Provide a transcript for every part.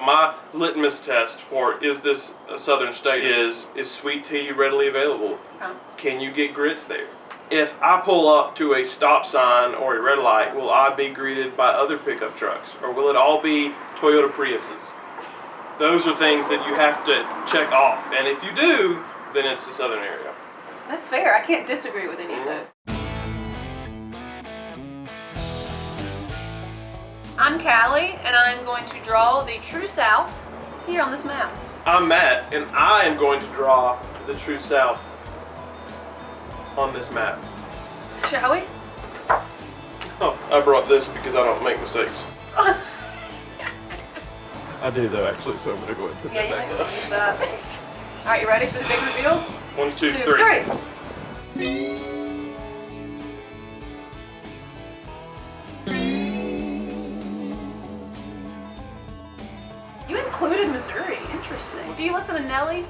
My litmus test for is this a southern state is sweet tea readily available? Okay. Can you get grits there? If I pull up to a stop sign or a red light, will I be greeted by other pickup trucks? Or will it all be Toyota Priuses? Those are things that you have to check off. And if you do, then it's the southern area. That's fair. I can't disagree with any of those. I'm Calli, and I'm going to draw the true south here on this map. I'm Matt, and I am going to draw the true south on this map. Shall we? Oh, I brought this because I don't make mistakes. I do though, actually, so I'm gonna go ahead and put that back up. Use that. All right, you ready for the big reveal? 1, 2, 3. 3. You included Missouri. Interesting. Do you listen to Nelly?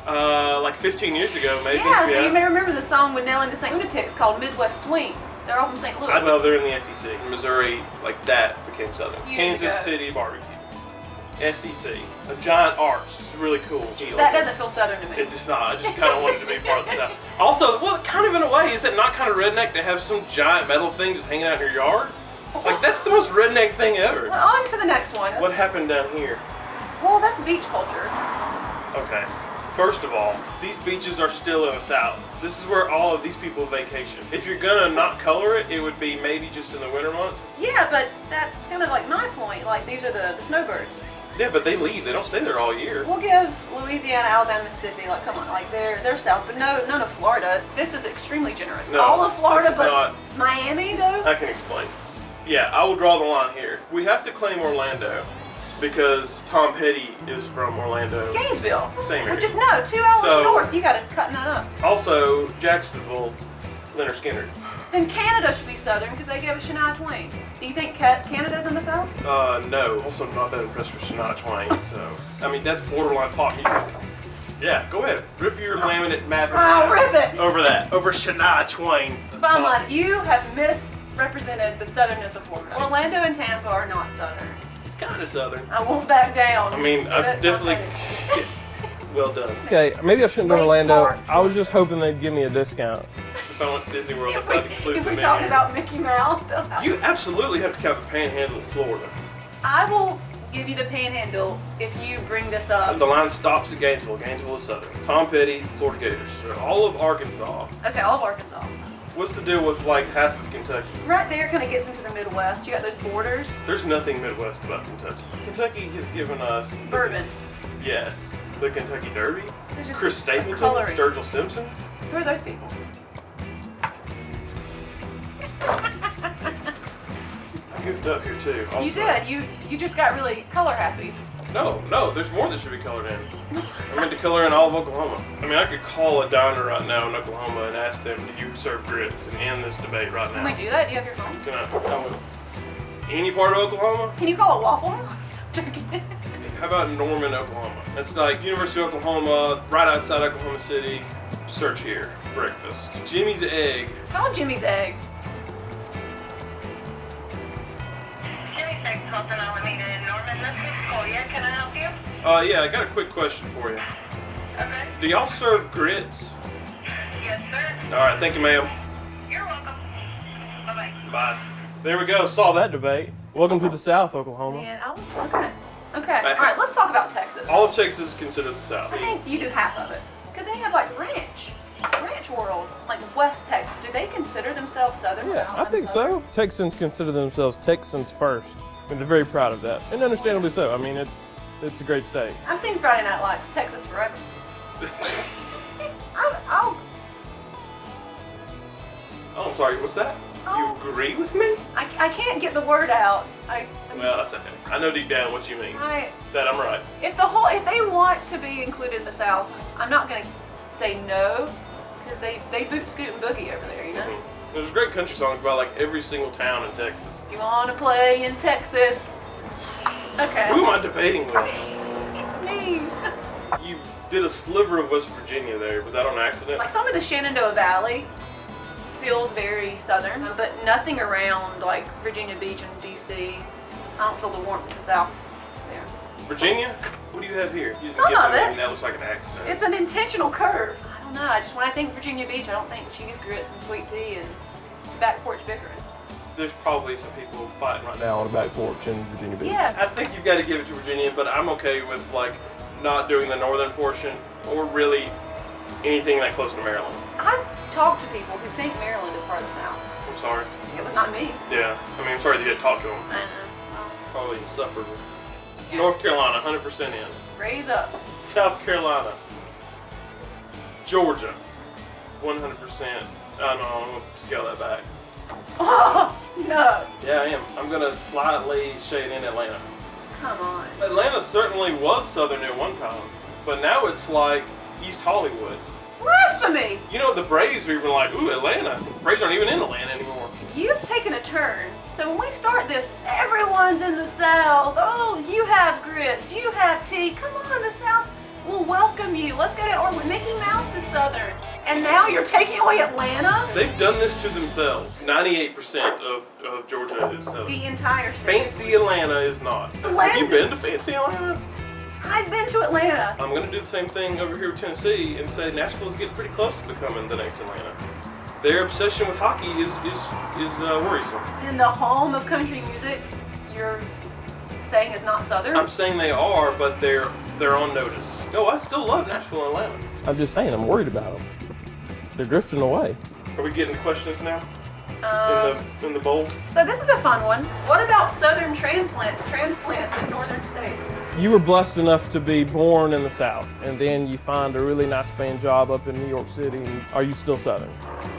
Like 15 years ago, maybe. Yeah, so you may remember the song with Nelly and the St. Lunatics called Midwest Swing. They're all from St. Louis. I know they're in the SEC. Missouri, like that, became Southern. Years Kansas ago. City barbecue. SEC. A giant arch. It's really cool. That doesn't feel Southern to me. It's just not. I just kind of wanted to be part of the South. Also, well, kind of in a way, is it not kind of redneck to have some giant metal thing just hanging out in your yard? Like, that's the most redneck thing ever. Well, on to the next one. What happened down here? Well, that's beach culture. Okay. First of all, these beaches are still in the South. This is where all of these people vacation. If you're gonna not color it, it would be maybe just in the winter months. Yeah, but that's kind of like my point. Like, these are the snowbirds. Yeah, but they leave. They don't stay there all year. We'll give Louisiana, Alabama, Mississippi, like, come on, like, they're south, but no, none of Florida. This is extremely generous. No, all of Florida, this is but not. Miami, though? I can explain. Yeah, I will draw the line here. We have to claim Orlando because Tom Petty is from Orlando. Gainesville. Same area. Which is, no, 2 hours So- north. You gotta cut that up. Also, Jacksonville, Leonard Skinner. Then Canada should be southern because they gave us Shania Twain. Do you think Canada's in the south? No. Also, not that impressed with Shania Twain. So, I mean, that's borderline pop music. Yeah, go ahead. Rip your laminate map. I'll rip it. Over that. Over Shania Twain. Bottom line, you have misrepresented the southernness of Florida. Orlando and Tampa are not southern. It's kind of southern. I won't back down. I mean, I definitely. Well done. Okay, maybe I shouldn't go to Wait Orlando. for it. I was just hoping they'd give me a discount. If I went to Disney World, if I'd include if we them in talk here. about Mickey Mouse, they'll have You absolutely have to count the Panhandle of Florida. I will give you the panhandle if you bring this up. The line stops at Gainesville. Gainesville is southern. Tom Petty, Florida Gators. So all of Arkansas. Okay, all of Arkansas. What's the deal with like half of Kentucky? Right there kind of gets into the Midwest. You got those borders. There's nothing Midwest about Kentucky. Kentucky has given us Bourbon. Yes, the Kentucky Derby. There's just Chris a Stapleton, coloring. Sturgill Simpson. Who are those people? I goofed up here too. Also. You did. You just got really color happy. No, there's more that should be colored in. I meant to color in all of Oklahoma. I mean, I could call a diner right now in Oklahoma and ask them, do you serve grits, and end this debate right now. Can we do that? Do you have your phone? Can I any part of Oklahoma? Can you call it Waffle House? How about Norman, Oklahoma? It's like University of Oklahoma, right outside Oklahoma City. Search here, breakfast. Jimmy's Egg. Call Jimmy's Egg. Jimmy's Egg Health and Alameda in Norman. This is Koya. Can I help you? Yeah, I got a quick question for you. Okay. Do y'all serve grits? Yes, sir. All right, thank you, ma'am. You're welcome. Bye-bye. Bye. There we go. Saw that debate. Welcome to the South, Oklahoma. Man, okay. Okay. All right, let's talk about Texas. All of Texas is considered the South. I think you do half of it. Because then you have like ranch world, like West Texas. Do they consider themselves Southern? Yeah, I think so. Texans consider themselves Texans first. I mean, they're very proud of that, and understandably so. I mean, it's a great state. I've seen Friday Night Lights, Texas forever. I'll Oh, I'm sorry. What's that? Oh. You agree with me? I can't get the word out. Well, that's okay. I know deep down what you mean. That I'm right. If they want to be included in the South, I'm not gonna say no, because they boot, scoot, and boogie over there, you know. Mm-hmm. There's great country songs about like every single town in Texas. You wanna play in Texas? Okay. Who am I debating with? Me. You did a sliver of West Virginia there. Was that on accident? Like some of the Shenandoah Valley feels very southern, but nothing around like Virginia Beach and DC I don't feel the warmth of the South there. Virginia? What do you have here? You Some get of that, it. That looks like an accident. It's an intentional curve. I don't know. When I think Virginia Beach, I don't think cheese grits and sweet tea and back porch bickering. There's probably some people fighting right now. Now on the back porch in Virginia Beach. Yeah. I think you've got to give it to Virginia, but I'm okay with like not doing the northern portion or really anything that close to Maryland. I've talked to people who think Maryland is part of the South. I'm sorry. It was not me. Yeah, I mean, I'm sorry that you had to talk to them. I know. Well, Probably suffered. yeah. North Carolina, 100% in. Raise up. South Carolina. Georgia, 100%. No, I'm going to scale that back. Oh, no. Yeah, I am. I'm going to slightly shade in Atlanta. Come on. Atlanta certainly was southern at one time, but now it's like East Hollywood. Blasphemy! You know, the Braves are even like, ooh, Atlanta. Braves aren't even in Atlanta anymore. You've taken a turn. So when we start this, everyone's in the South. Oh, you have grit. You have tea. Come on, the South will welcome you. Let's go to Orlando. Mickey Mouse is Southern. And now you're taking away Atlanta? They've done this to themselves. 98% of Georgia is southern. The entire state. Fancy Atlanta is not. Have you Atlanta- been to fancy Atlanta? I've been to Atlanta. I'm going to do the same thing over here with Tennessee and say Nashville's getting pretty close to becoming the next Atlanta. Their obsession with hockey is worrisome. In the home of country music, you're saying is not Southern? I'm saying they are, but they're on notice. No, I still love Nashville and Atlanta. I'm just saying, I'm worried about them. They're drifting away. Are we getting questions now? In the bowl? So this is a fun one. What about Southern transplants in northern states? You were blessed enough to be born in the South, and then you find a really nice paying job up in New York City. And are you still Southern?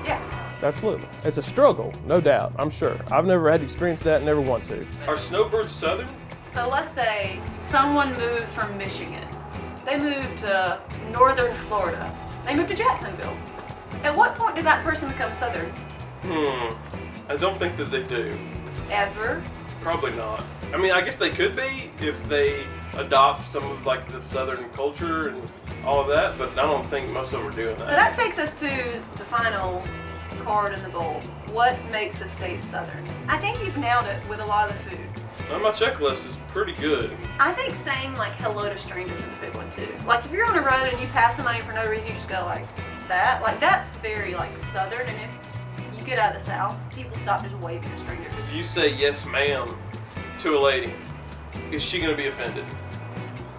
Yeah. Absolutely. It's a struggle, no doubt, I'm sure. I've never had to experience that and never want to. Are snowbirds southern? So let's say someone moves from Michigan. They move to northern Florida. They move to Jacksonville. At what point does that person become Southern? I don't think that they do. Ever? Probably not. I mean, I guess they could be if they adopt some of like the Southern culture and all of that, but I don't think most of them are doing that. So that takes us to the final card in the bowl. What makes a state Southern? I think you've nailed it with a lot of the food. My checklist is pretty good. I think saying like hello to strangers is a big one too. Like if you're on a road and you pass somebody for no reason, you just go like that. Like that's very like Southern. And if you get out of the South, people stop just waving to strangers. If you say yes ma'am to a lady, is she gonna be offended?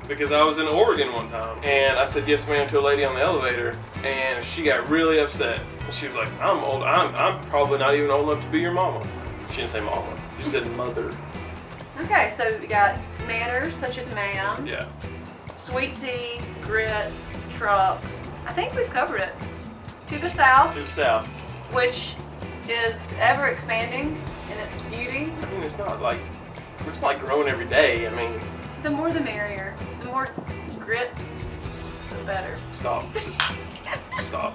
Because I was in Oregon one time and I said yes ma'am to a lady on the elevator and she got really upset. And she was like, I'm old, I'm probably not even old enough to be your mama. She didn't say mama, she said mother. Okay, so we got manners such as ma'am, Yeah. sweet tea, grits, trucks. I think we've covered it. To the South, To the South. which is ever expanding in its beauty. I mean, it's not like, it's like growing every day. I mean, The more the merrier. The more grits, the better. stop. Just stop.